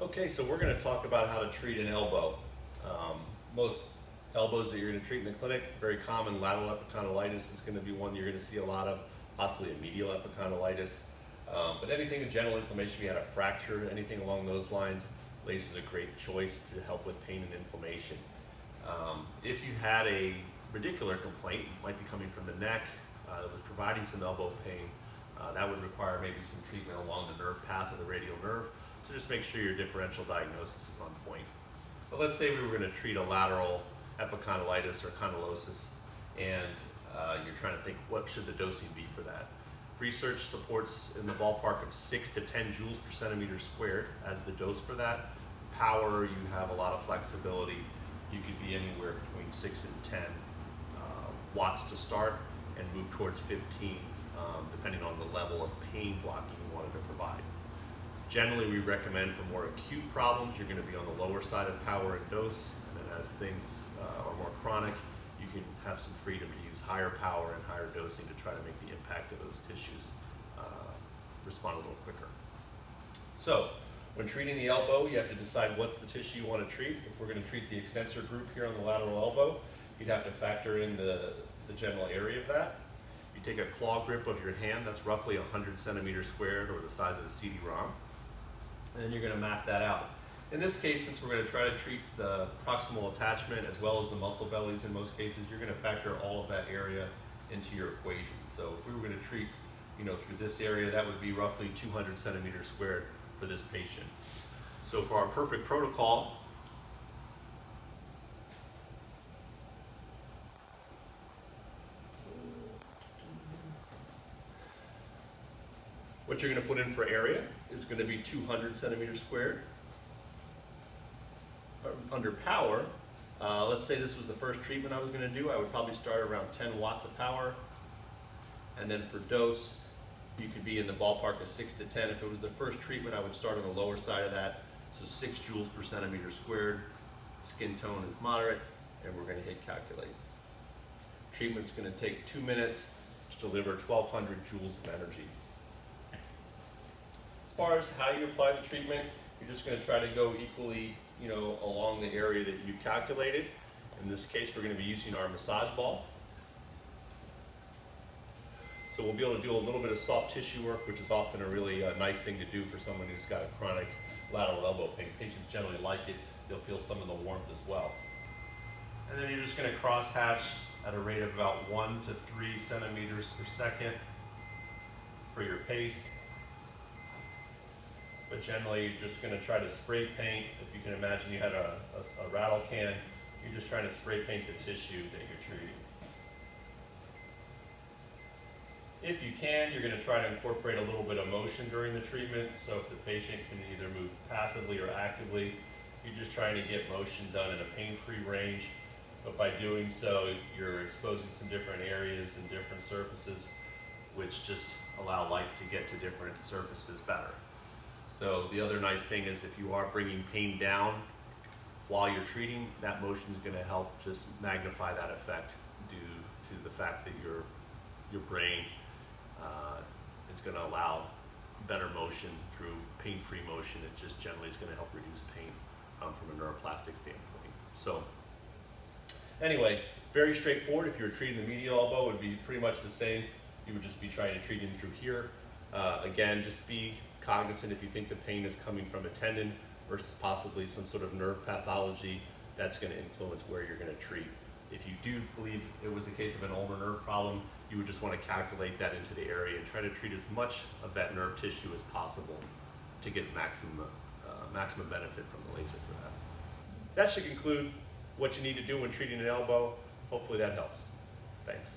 Okay, so we're going to talk about how to treat an elbow. Most elbows that you're going to treat in the clinic, very common lateral epicondylitis is going to be one you're going to see a lot of, possibly a medial epicondylitis. But anything in general inflammation, if you had a fracture, anything along those lines, laser is a great choice to help with pain and inflammation. If you had a radicular complaint, it might be coming from the neck, that was providing some elbow pain, that would require maybe some treatment along the nerve path of the radial nerve. So just make sure your differential diagnosis is on point. But let's say we were going to treat a lateral epicondylitis or condylosis, and you're trying to think what should the dosing be for that. Research supports in the ballpark of 6 to 10 joules per centimeter squared as the dose for that. Power, you have a lot of flexibility. You could be anywhere between 6 and 10 watts to start and move towards 15 depending on the level of pain blocking you wanted to provide. Generally, we recommend for more acute problems, you're going to be on the lower side of power and dose, and then as things are more chronic, you can have some freedom to use higher power and higher dosing to try to make the impact of those tissues respond a little quicker. So, when treating the elbow, you have to decide what's the tissue you want to treat. If we're going to treat the extensor group here on the lateral elbow, you'd have to factor in the general area of that. You take a claw grip of your hand, that's roughly 100 centimeters squared, or the size of a CD-ROM, and then you're going to map that out. In this case, since we're going to try to treat the proximal attachment as well as the muscle bellies in most cases, you're going to factor all of that area into your equation. So if we were going to treat, through this area, that would be roughly 200 centimeters squared for this patient. So for our perfect protocol, what you're going to put in for area is going to be 200 centimeters squared. Under power, let's say this was the first treatment I was going to do, I would probably start around 10 watts of power. And then for dose, you could be in the ballpark of 6 to 10. If it was the first treatment, I would start on the lower side of that, so 6 joules per centimeter squared. Skin tone is moderate, and we're going to hit calculate. Treatment's going to take 2 minutes to deliver 1,200 joules of energy. As far as how you apply the treatment, you're just going to try to go equally, along the area that you calculated. In this case, we're going to be using our massage ball. So we'll be able to do a little bit of soft tissue work, which is often a really nice thing to do for someone who's got a chronic lateral elbow pain. Patients generally like it. They'll feel some of the warmth as well. And then you're just going to cross hatch at a rate of about 1 to 3 centimeters per second for your pace. But generally, you're just going to try to spray paint. If you can imagine you had a rattle can, you're just trying to spray paint the tissue that you're treating. If you can, you're going to try to incorporate a little bit of motion during the treatment. So if the patient can either move passively or actively, you're just trying to get motion done in a pain-free range. But by doing so, you're exposing some different areas and different surfaces, which just allow light to get to different surfaces better. So the other nice thing is if you are bringing pain down while you're treating, that motion is going to help just magnify that effect due to the fact that your brain is going to allow better motion through pain-free motion. It just generally is going to help reduce pain from a neuroplastic standpoint. So anyway, very straightforward. If you were treating the medial elbow, it would be pretty much the same. You would just be trying to treat in through here. Again, just be cognizant if you think the pain is coming from a tendon versus possibly some sort of nerve pathology, that's going to influence where you're going to treat. If you do believe it was the case of an ulnar nerve problem, you would just want to calculate that into the area and try to treat as much of that nerve tissue as possible to get maximum benefit from the laser for that. That should conclude what you need to do when treating an elbow. Hopefully that helps. Thanks.